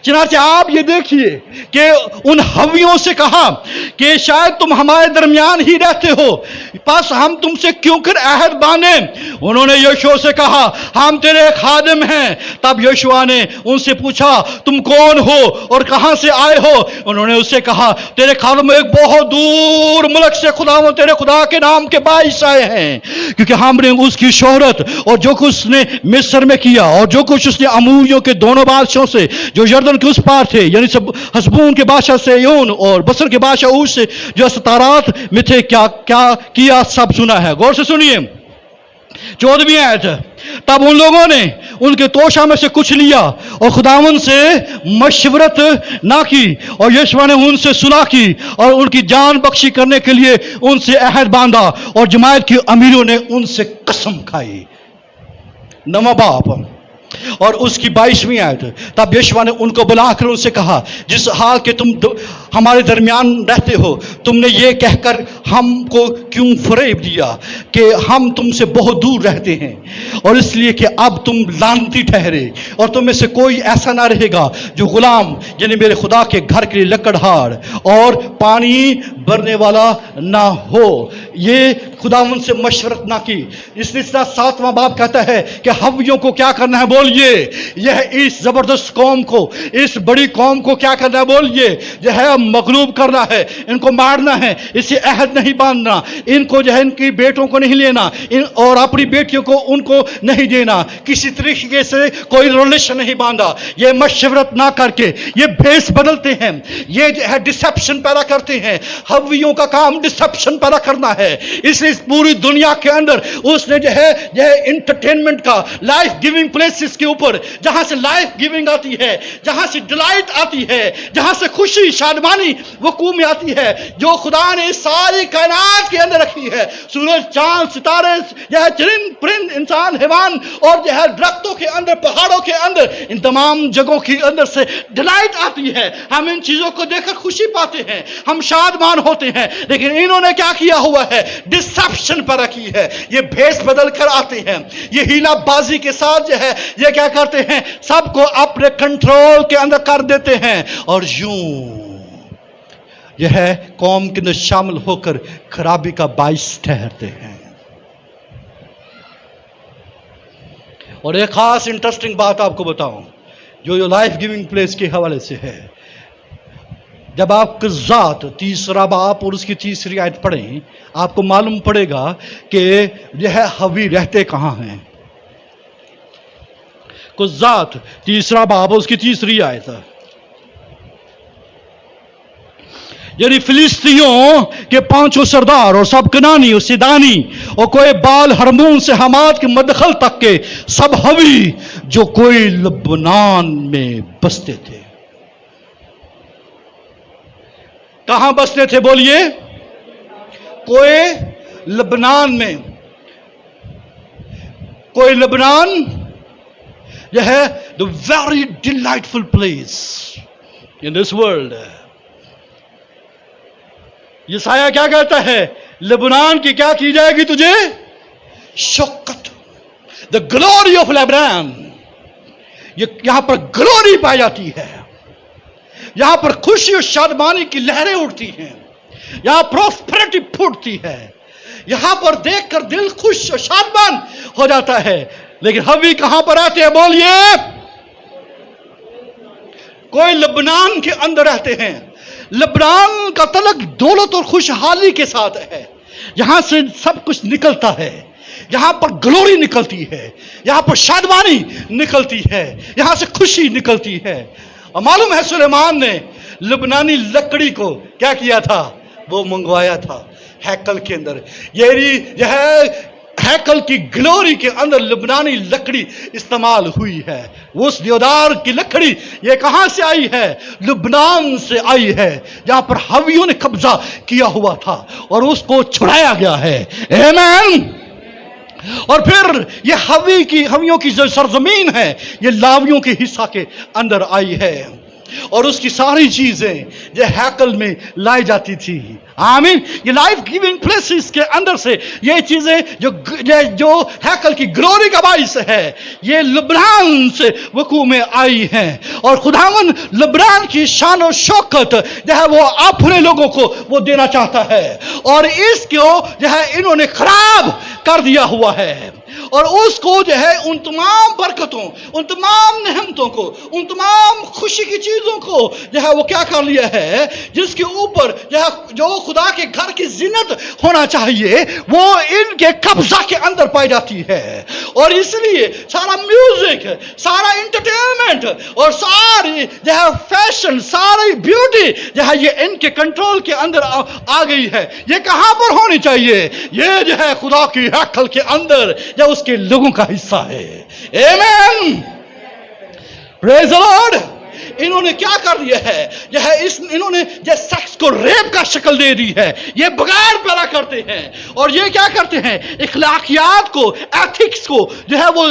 चनाचे आप ये देखिए कि उन हवियों से कहा कि शायद तुम हमारे दरमियान ही रहते हो, बस हम तुमसे क्यों कर अहद बांधे। उन्होंने यहोशू से कहा, हम तेरे खादिम हैं। तब यहोशू ने उनसे पूछा, तुम कौन हो और कहां से आए हो? उन्होंने उससे कहा, तेरे खादिम एक बहुत दूर मुल्क से खुदा तेरे खुदा के नाम के बाइस आए हैं, क्योंकि हमने उसकी शोहरत और जो कुछ उसने मिस्र में किया और जो कुछ उसने अमूरियों के दोनों बादशाहों से जो यरदन के उस पार थे, यानी सब हसबून के बादशाह सेयोन और बसर के बादशाह ऊस से जो अस्तारात में थे, क्या क्या किया सब सुना है। गौर से सुनिए 14वीं आयत। तब उन लोगों ने उनके तोशा में से कुछ लिया और खुदावन से मशवरत ना की, और यहोशू ने उनसे सुलह की और उनकी जान बख्शी करने के लिए उनसे अहद बांधा, और जमायत के अमीरों ने उनसे कसम खाई। नवा बाप और उसकी 22वीं आयत। तब यहोशू ने उनको बुलाकर उनसे कहा, जिस हाल के तुम हमारे दरमियान रहते हो, तुमने ये कहकर हमको क्यों फरेब दिया कि हम तुमसे बहुत दूर रहते हैं, और इसलिए कि अब तुम लानती ठहरे और तुम में से कोई ऐसा ना रहेगा जो गुलाम यानी मेरे खुदा के घर के लिए लकड़हार और पानी भरने वाला ना हो। ये खुदा उनसे मशवरत ना की। इसलिए 7वां बाब कहता है कि हवियों को क्या करना है बोलिए? यह इस जबरदस्त कौम को, इस बड़ी कौम को क्या करना है बोलिए? जो है मगलूब करना है, इनको मारना है, इसे अहद नहीं बांधना, इनको जो है इनकी बेटों को नहीं लेना, और अपनी बेटियों को उनको नहीं देना, किसी तरीके से कोई रिलेशन नहीं बांधा। ये मशवरत ना करके ये भेष बदलते हैं, ये जो है डिसेप्शन पैदा करते हैं। हवियों का काम डिसेप्शन पैदा करना है। इसलिए पूरी दुनिया के अंदर उसने जो है यह इंटरटेनमेंट का लाइफ गिविंग प्लेसेस के ऊपर, जहां से लाइफ गिविंग आती है, जहां से डिलाइट आती है, जहां से खुशी शादमानी वकूअ में आती है, जो खुदा ने सारी कायनात के अंदर रखी है, सूरज चांद सितारे, यह चरिंद परिंद इंसान हैवान और जो है दरख्तों के अंदर, पहाड़ों के अंदर, इन तमाम जगहों के अंदर से डिलाइट आती है। हम इन चीजों को देखकर खुशी पाते हैं, हम शादमान होते हैं। लेकिन इन्होंने क्या किया हुआ है? डिसेप्शन पैदा की है। ये भेष बदल कर आते हैं, ये हीलाबाजी के साथ जो है ये क्या करते हैं? सबको अपने कंट्रोल के अंदर कर देते हैं, और यूं यह कौम के अंदर शामिल होकर खराबी का बाइस ठहरते हैं। और एक खास इंटरेस्टिंग बात आपको बताऊं, जो लाइफ गिविंग प्लेस के हवाले से है। जब आप क़ज़ात 3 बाब और उसकी 3 आयत पढ़ें, आपको मालूम पड़ेगा कि यह हवी रहते कहां हैं। क़ज़ात 3 बाब और उसकी 3 आयत, यानी फिलिस्तियों के 5 सरदार और सब कनानी और सिदानी और कोई बाल हरमून से हमाद के मदखल तक के सब हवी जो कोई लबनान में बसते थे। کہاں بستے تھے بولیے؟ کوئے لبنان میں. کوئے لبنان یہ ہے the very delightful place in this world. یسایہ کیا کہتا ہے؟ لبنان کی کیا کی جائے گی تجھے؟ شوکت. the glory of Lebanon. یہاں پر گلوری پائی جاتی ہے. یہاں پر خوشی اور شادمانی کی لہریں اٹھتی ہیں. یہاں پروسپیرٹی پھوٹتی ہے. یہاں پر دیکھ کر دل خوش اور شادمان ہو جاتا ہے. لیکن حوی کہاں پر آتے ہیں بولیے؟ کوئی لبنان کے اندر رہتے ہیں. لبنان کا تعلق دولت اور خوشحالی کے ساتھ ہے. یہاں سے سب کچھ نکلتا ہے. یہاں پر گلوری نکلتی ہے. یہاں پر شادمانی نکلتی ہے. یہاں سے خوشی نکلتی ہے. اور معلوم ہے سلیمان نے لبنانی لکڑی کو کیا کیا تھا؟ وہ منگوایا تھا ہیکل کے اندر. یہ ہے ہیکل کی گلوری کے اندر لبنانی لکڑی استعمال ہوئی ہے. اس دیودار کی لکڑی یہ کہاں سے آئی ہے؟ لبنان سے آئی ہے. جہاں پر حویوں نے قبضہ کیا ہوا تھا اور اس کو چھڑایا گیا ہے. آمین. اور پھر یہ حویوں کی جو سرزمین ہے یہ لاویوں کے حصہ کے اندر آئی ہے. اور اس کی ساری چیزیں یہ ہیکل میں لائی جاتی تھی. آمین. یہ لائف گیونگ پلیسز کے اندر سے یہ چیزیں جو ہیکل کی گلوری کا باعث ہے یہ لبنان سے وقوع میں آئی ہیں. اور خداوند لبنان کی شان و شوکت جو ہے وہ اپنے لوگوں کو وہ دینا چاہتا ہے. اور اس کو جو ہے انہوں نے خراب کر دیا ہوا ہے. اور اس کو جو ہے ان تمام برکتوں، ان تمام نعمتوں کو، ان تمام خوشی کی چیزوں کو جو ہے وہ کیا کر لیا ہے، جس کے اوپر جو خدا کے گھر کی زینت ہونا چاہیے وہ ان کے قبضہ کے اندر پائی جاتی ہے. اور اس لیے سارا میوزک، سارا انٹرٹینمنٹ اور ساری جو ہے فیشن، ساری بیوٹی جو ہے یہ ان کے کنٹرول کے اندر آ گئی ہے. یہ کہاں پر ہونی چاہیے؟ یہ جو ہے خدا کی ہیکل کے اندر یا اس کے لوگوں کا حصہ ہے. آمین. پریز دی لارڈ. انہوں نے کیا کر دیا ہے؟ انہوں نے یہ سیکس کو ریپ کا شکل دے دی ہے. یہ بغیر پیدا کرتے ہیں اور یہ کیا کرتے ہیں؟ اخلاقیات کو، ایتھکس کو جو ہے وہ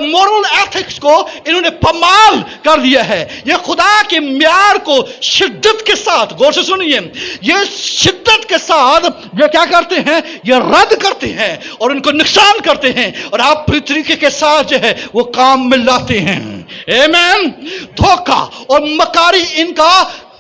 مورل ایتھکس کو انہوں نے پامال کر دیا ہے. یہ خدا کے معیار کو شدت کے ساتھ، غور سے سنیے، یہ شدت کے ساتھ یہ کیا کرتے ہیں؟ یہ رد کرتے ہیں اور ان کو نقصان کرتے ہیں اور آپ پوری طریقے کے ساتھ جو ہے وہ کام میں لاتے ہیں. آمین. دھوکہ اور مکاری ان کا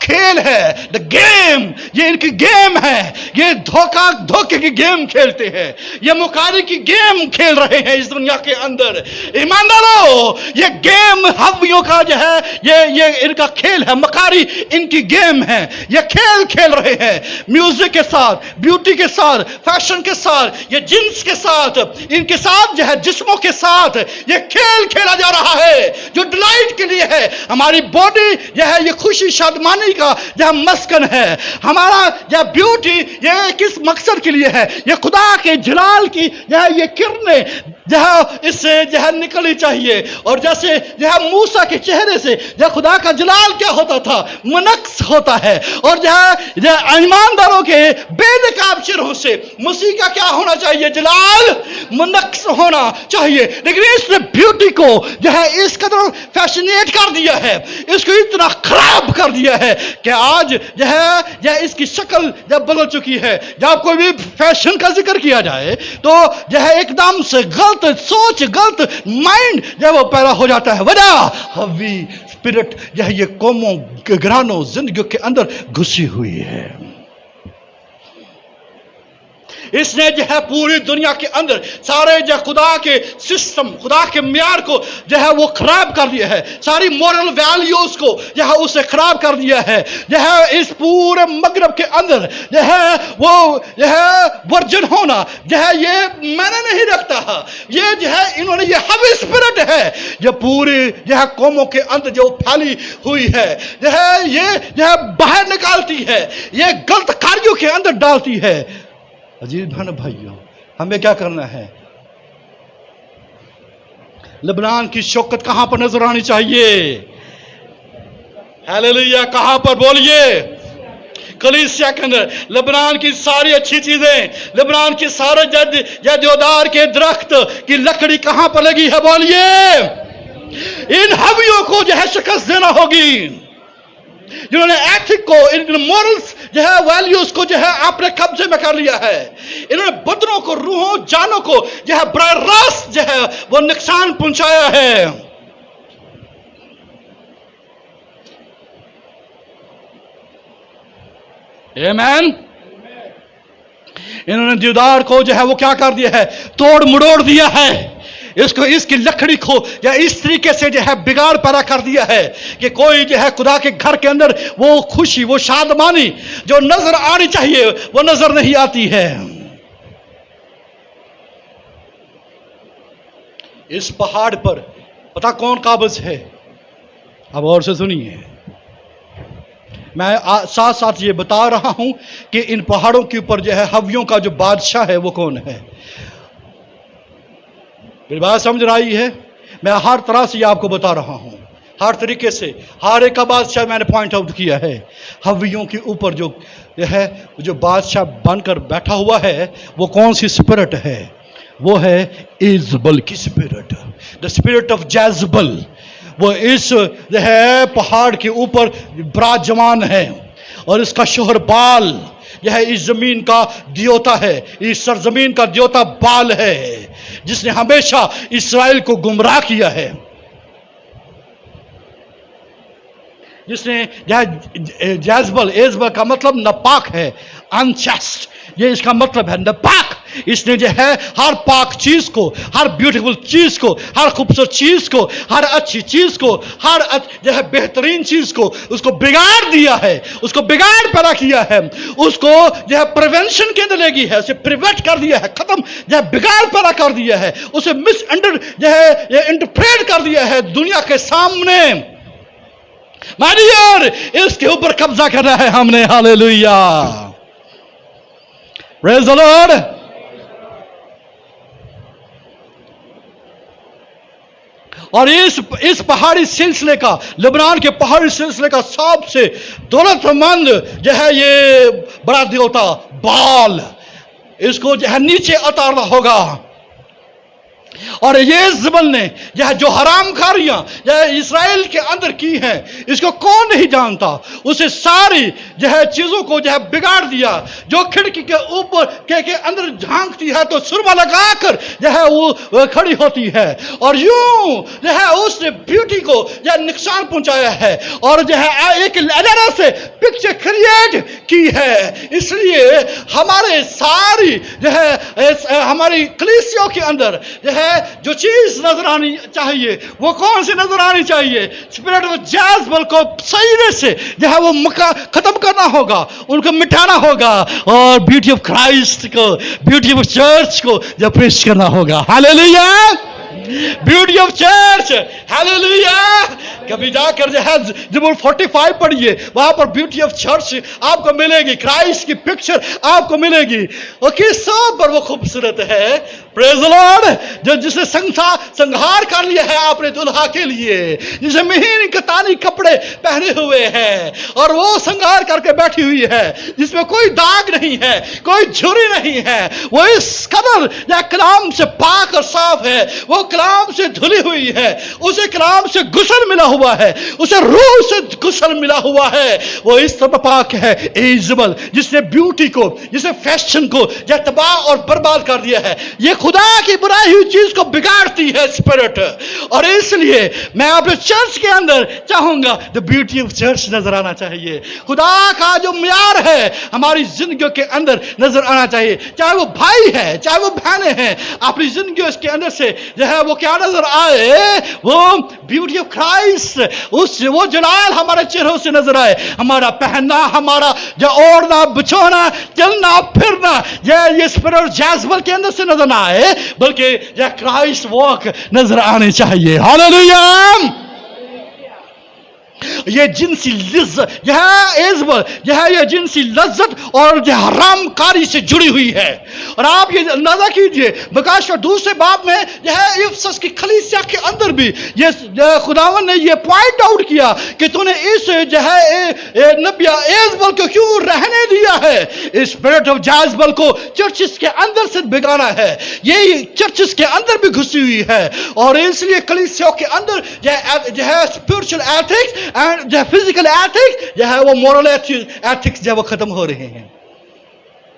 کھیل ہے. دا گیم، یہ ان کی گیم ہے. یہ دھوکے کی گیم کھیلتے ہیں. یہ مکاری کی گیم کھیل رہے ہیں اس دنیا کے اندر. ایماندارو، یہ گیم حویوں کا جو ہے یہ ان کا کھیل ہے. مکاری ان کی گیم ہے. یہ کھیل کھیل رہے ہیں میوزک کے ساتھ، بیوٹی کے ساتھ، فیشن کے ساتھ، یہ جنس کے ساتھ، ان کے ساتھ جو ہے جسموں کے ساتھ یہ کھیل کھیلا جا رہا ہے جو ڈلائٹ کے لیے ہے. ہماری باڈی جو ہے یہ خوشی شادمانی کا جو مسکن ہے. ہمارا یہ بیوٹی یہ کس مقصد کے لیے ہے؟ یہ خدا کے جلال کی جو ہے یہ کرنیں جو ہے اس سے جو ہے نکلنی چاہیے. اور جیسے جو ہے موسیٰ کے چہرے سے جو خدا کا جلال کیا ہوتا تھا؟ منقص ہوتا ہے. اور جو ہے ایمانداروں کے بے نقاب چہروں سے مسیح کا کیا ہونا چاہیے؟ جلال منقص ہونا چاہیے. لیکن اس نے بیوٹی کو جو ہے اس قدر فیشنیٹ کر دیا ہے، اس کو اتنا خراب کر دیا ہے کہ آج جو ہے اس کی شکل جب بدل چکی ہے. جب کوئی بھی فیشن کا ذکر کیا جائے تو جو ہے ایک دم سے غلط سوچ، غلط مائنڈ جب وہ پیدا ہو جاتا ہے. وجہ حوی اسپرٹ جو ہے یہ قوموں کے گھرانوں زندگیوں کے اندر گھسی ہوئی ہے. اس نے جو ہے پوری دنیا کے اندر سارے جو خدا کے سسٹم، خدا کے معیار کو جو ہے وہ خراب کر دیا ہے. ساری مورل ویلیوز کو جو ہے اسے خراب کر دیا ہے. جو ہے اس پورے مغرب کے اندر جو ہے وہ جو ہے ورجن ہونا جو ہے یہ میں نے نہیں رکھتا. یہ جو ہے انہوں نے یہ حوی اسپرٹ ہے جو پوری جو ہے قوموں کے اندر جو پھیلی ہوئی ہے جو ہے یہ جو ہے باہر نکالتی ہے، یہ غلط کاریوں کے اندر ڈالتی ہے. عزیز بہن بھائیوں، ہمیں کیا کرنا ہے؟ لبنان کی شوکت کہاں پر نظر آنی چاہیے؟ ہیلیلویا. کہاں پر بولیے؟ कलीसिया के अंदर लेबनान की सारी अच्छी चीजें, लेबनान के सारे देवदार के दरख्त की लकड़ी कहां पर लगी है? बोलिए, इन हवियों को जो है शिकस्त देना होगी, जिन्होंने एथिक को, इन मॉरल्स जो है, वैल्यूज को जो है आपने कब्जे में कर लिया है। इन्होंने बदनों को, रूहों, जानों को जो है बराह रास्त जो है वो नुकसान पहुंचाया है। आमीन। इन्होंने देवदार को जो है वो क्या कर दिया है? तोड़ मरोड़ दिया है। इसको, इसकी लकड़ी को या इस तरीके से जो है बिगाड़ पैदा कर दिया है कि कोई जो है खुदा के घर के अंदर वो खुशी, वो शादमानी जो नजर आनी चाहिए वो नजर नहीं आती है। इस पहाड़ पर पता कौन काबिज है? अब और से सुनिए, मैं साथ साथ ये बता रहा हूं कि इन पहाड़ों के ऊपर जो है हवियों का जो बादशाह है वो कौन है। मेरी बात समझ रही है? मैं हर तरह से आपको बता रहा हूं, हर तरीके से, हर एक का बादशाह मैंने पॉइंट आउट किया है। हवियों के ऊपर जो है, जो बादशाह बनकर बैठा हुआ है वो कौन सी स्पिरिट है? वो है इजबल की स्पिरिट, द स्पिरिट ऑफ जैजबल। वो इस जो है पहाड़ के ऊपर विराजमान है और इसका शोहर बाल यह इस जमीन का देवता है, इस सरजमीन का देवता बाल है, जिसने हमेशा इस्राएल को गुमराह किया है, जिसने जैजबल, एजबल का मतलब नापाक है, अनचेस्ट, ये इसका मतलब है नापाक। इसने जो है हर पाक चीज को, हर ब्यूटीफुल चीज को, हर खूबसूरत चीज को, हर अच्छी चीज को, हर जो है बेहतरीन चीज को उसको बिगाड़ दिया है, उसको बिगाड़ पैदा किया है, उसको जो है प्रिवेंशन के अंदर ले गई है, उसे प्रिवेंट कर दिया है, खत्म जो है बिगाड़ पैदा कर दिया है, उसे मिस अंडर जो है इंटरप्रेट कर दिया है दुनिया के सामने। माय डियर, इसके ऊपर कब्जा करना है हमने। Hallelujah, praise the Lord. और इस पहाड़ी सिलसिले का, लेबनान के पहाड़ी सिलसिले का सबसे दौलतमंद जो है ये बड़ा देवता बाल, इसको जो है नीचे उतारना होगा। और ये जबल ने यह जो हराम खारियां यह इसराइल के अंदर की हैं, इसको कौन नहीं जानता। उसे सारी जो है चीजों को जो है बिगाड़ दिया। जो खिड़की के ऊपर के अंदर झांकती है तो सुरमा लगाकर जो है वो खड़ी होती है, और यूं जो है उसने ब्यूटी को जो है नुकसान पहुंचाया है, और जो है एक एजेंडा से पिक्चर क्रिएट की है। इसलिए हमारे सारी जो है हमारी कलीसियों के अंदर जो है जो चीज नजर आनी चाहिए वो कौन सी नजर आनी चाहिए? स्पिरिट ऑफ जैजबल को सही से जो है वो खत्म करना होगा, उनको मिटाना होगा, और ब्यूटी ऑफ क्राइस्ट को, ब्यूटी ऑफ चर्च को जो पेश करना होगा। Hallelujah, beauty of church, hallelujah. कभी जाकर जो है ज़बूर 45 पढ़िए, वहां पर ब्यूटी ऑफ चर्च आपको मिलेगी, क्राइस्ट की पिक्चर आपको मिलेगी, और किस पर वो खूबसूरत है। Praise the Lord. जो जिसने संहार कर लिया है आपने दुल्हा के लिए, जिसे महीन कतानी कपड़े पहने हुए हैं और वो संहार करके बैठी हुई है, जिसमें कोई दाग नहीं है, कोई झुर्री नहीं है, वो इस कदर या कलाम से पाक और साफ है, वो कलाम से धुली हुई है, उसे कलाम से गुस्ल मिला हुआ है, उसे रूह से गुस्ल मिला हुआ है, वो इस तरह पाक है। इजबल जिसने ब्यूटी को, जिसने फैशन को तबाह और बर्बाद कर दिया है, ये खुदा की बनाई हुई चीज को बिगाड़ती है स्पिरिट। और इसलिए मैं अपने चर्च के अंदर चाहूंगा द ब्यूटी ऑफ चर्च नजर आना चाहिए। खुदा का जो म्यार है हमारी जिंदगी के अंदर नजर आना चाहिए, चाहे वो भाई है चाहे वो बहनें हैं, अपनी जिंदगी उसके अंदर से जो है वो क्या नजर आए, वो ब्यूटी ऑफ क्राइस्ट, उस वो जलाल हमारे चेहरों से नजर आए, हमारा पहनना, हमारा जो ओढ़ना बिछोना, चलना फिरना, ये स्पिरिट जैजबल के अंदर से नजर ना आए, बल्कि यह क्राइस्ट वॉक नजर आने चाहिए। हालेलुया। یہ جنسی لذت، یہ ہے ایزبل، یہ ہے یہ جنسی لذت اور یہ حرام کاری سے جڑی ہوئی ہے۔ اور آپ یہ اندازہ کیجئے مکاشفہ دوسرے باب میں یہ ہے افسس کی کلیسیا کے اندر بھی یہ خداوند نے یہ پوائنٹ آؤٹ کیا کہ تو نے اس جو ہے نبی ایزبل کو کیوں رہنے دیا ہے، اسپرٹ آف جازبل کو چرچز کے اندر سے بگانا ہے، یہ چرچز کے اندر بھی گھسی ہوئی ہے، اور اس لیے کلیسیوں کے اندر جو ہے اسپرچل ایتھکس اینڈ جو ہے فزیکل ایتھکس جو ہے وہ مورل ایتھکس جو ہے وہ ختم ہو رہے ہیں۔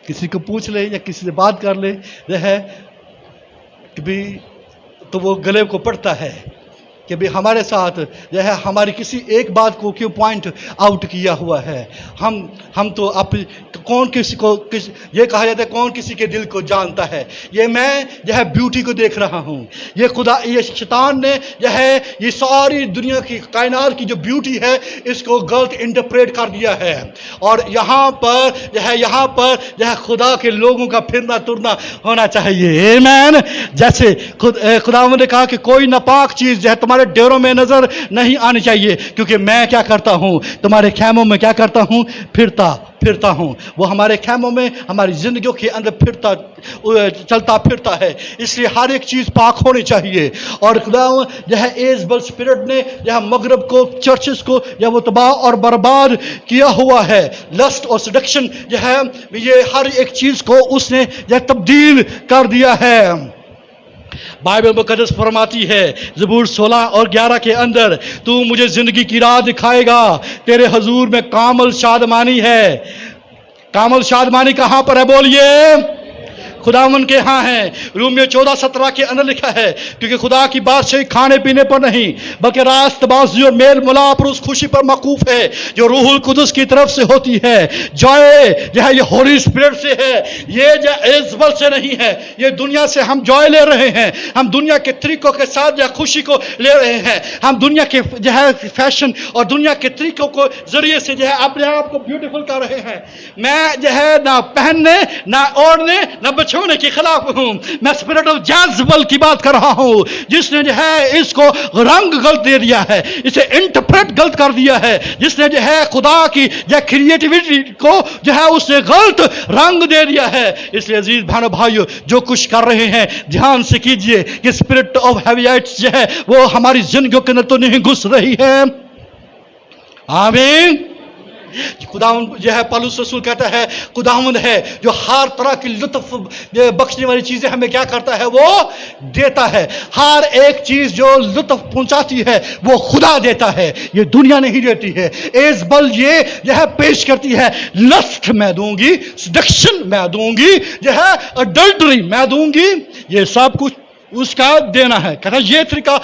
کسی کو پوچھ لے یا کسی سے بات کر لے جو ہے کہ بھی تو وہ گلے کو پڑتا ہے کہ بھی ہمارے ساتھ جو ہے ہماری کسی ایک بات کو کیوں پوائنٹ آؤٹ کیا ہوا ہے، ہم تو کون کسی کو یہ کہا جاتا ہے کون کسی کے دل کو جانتا ہے، یہ میں جو ہے بیوٹی کو دیکھ رہا ہوں، یہ شیطان نے جو ہے یہ ساری دنیا کی کائنات کی جو بیوٹی ہے اس کو غلط انٹرپریٹ کر دیا ہے، اور یہاں پر جو ہے خدا کے لوگوں کا پھرنا ترنا ہونا چاہیے، آمین۔ جیسے خداوند نے کہا کہ کوئی ناپاک چیز جو ہے تمہارے ڈیروں میں نظر نہیں آنی چاہیے، کیونکہ میں کیا کرتا ہوں تمہارے خیموں میں کیا کرتا ہوں، پھرتا ہوں۔ وہ ہمارے خیموں میں ہماری زندگیوں کے اندر چلتا پھرتا ہے، اس لیے ہر ایک چیز پاک ہونی چاہیے۔ اور خدا جو ہے ایزبل اسپرٹ نے جو ہے مغرب کو چرچز کو یا وہ تباہ اور برباد کیا ہوا ہے، لسٹ اور سیڈکشن جو ہے یہ ہر ایک چیز کو اس نے جو ہے تبدیل کر دیا ہے۔ بائبل مقدس فرماتی ہے زبور 16 اور 11 کے اندر، تو مجھے زندگی کی راہ دکھائے گا، تیرے حضور میں کامل شادمانی ہے۔ کامل شادمانی کہاں پر ہے بولیے؟ خداوند کے ہاں ہے۔ رومیو 14:17 کے اندر لکھا ہے کیونکہ خدا کی بادشاہی کھانے پینے پر نہیں بلکہ راست بازی اور میل ملاپ اور اس خوشی پر موقوف ہے جو روح القدس کی طرف سے ہوتی ہے۔ جوائے جو ہے یہ ہولی اسپرٹ سے ہے، یہ جو ایزبل سے نہیں ہے۔ یہ دنیا سے ہم جوائے لے رہے ہیں، ہم دنیا کے طریقوں کے ساتھ جو خوشی کو لے رہے ہیں، ہم دنیا کے جو ہے فیشن اور دنیا کے طریقوں کو ذریعے سے جو ہے اپنے آپ کو بیوٹیفل کر رہے ہیں۔ میں جو ہے نہ پہننے نہ اوڑھنے نہ چھوڑنے کے خلاف ہوں، میں اسپرٹ آف جازبل کی بات کر رہا ہوں جس نے جو ہے اس کو رنگ غلط دے دیا ہے، اسے انٹرپریٹ غلط کر دیا ہے، جس نے جو ہے خدا کی جو کریٹیوٹی کو جو ہے اس نے غلط رنگ دے دیا ہے۔ اس لیے عزیز بہنوں بھائیو جو کچھ کر رہے ہیں دھیان سے کیجئے کہ اسپرٹ آف ہیویٹس جو ہے وہ ہماری زندگیوں کے اندر تو نہیں گھس رہی ہے۔ آمین۔ خداوند جو ہے پالوس رسول کہتا ہے خداوند ہے جو ہر طرح کی لطف بخشنے والی چیزیں ہمیں کیا کرتا ہے، وہ دیتا ہے۔ ہر ایک چیز جو لطف پہنچاتی ہے وہ خدا دیتا ہے، یہ دنیا نہیں دیتی ہے۔ ایزبل یہ جو ہے پیش کرتی ہے لسٹ میں دوں گی، سیڈکشن میں دوں گی، جو ہے اڈلٹری میں دوں گی، یہ سب کچھ اس کا دینا ہے۔ کہتا ہے یہ طریقہ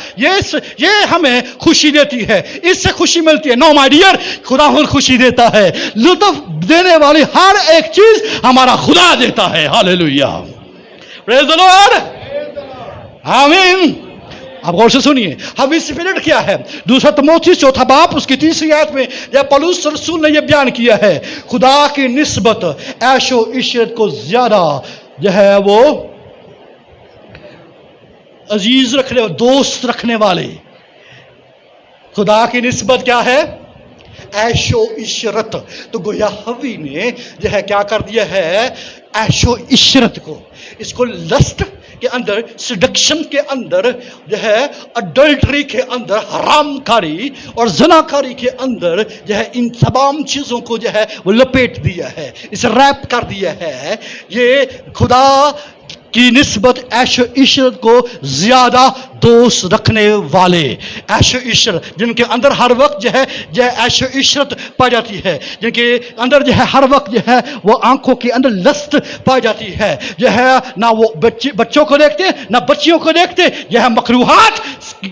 یہ ہمیں خوشی دیتی ہے، اس سے خوشی ملتی ہے۔ نو مائی ڈیئر، خدا خوشی دیتا ہے، لطف دینے والی ہر ایک چیز ہمارا خدا دیتا ہے۔ ہاللیلویہ، پریز دی لارڈ، آمین۔ اب غور سے سنیے اب اسپرٹ کیا ہے۔ دوسرا تموتھیوس 4 باب اس کی 3 آیت میں جب پالوس رسول نے یہ بیان کیا ہے خدا کی نسبت عیش و عشرت کو زیادہ جو ہے وہ عزیز رکھنے، دوست رکھنے والے، خدا کی نسبت کیا ہے؟ عیش و عشرت۔ تو گویا حوی نے جو ہے کیا کر دیا ہے؟ عیش و عشرت کو، اس کو لسٹ کے اندر، سیڈکشن کے اندر جو ہے، اڈلٹری کے اندر، حرام کاری اور زناکاری کے اندر جو ہے ان تمام چیزوں کو جو ہے وہ لپیٹ دیا ہے، اسے ریپ کر دیا ہے۔ یہ خدا کی نسبت عیش و عشرت کو زیادہ دوست رکھنے والے، عیش و عشرت جن کے اندر ہر وقت جو ہے عیش و عشرت پائی جاتی ہے، جن کے اندر جو ہے ہر وقت جو ہے وہ آنکھوں کے اندر لست پائی جاتی ہے، جو ہے نہ وہ بچوں کو دیکھتے نہ بچیوں کو دیکھتے، جو ہے مکروہات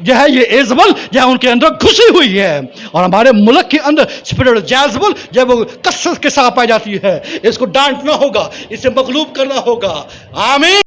جو ہے یہ ایزبل جو ہے ان کے اندر گھسی ہوئی ہے۔ اور ہمارے ملک کے اندر اسپرٹ جازبل جو ہے وہ کثرت کے ساتھ پائی جاتی ہے۔ اس کو ڈانٹنا ہوگا، اسے مغلوب کرنا ہوگا۔ آمین۔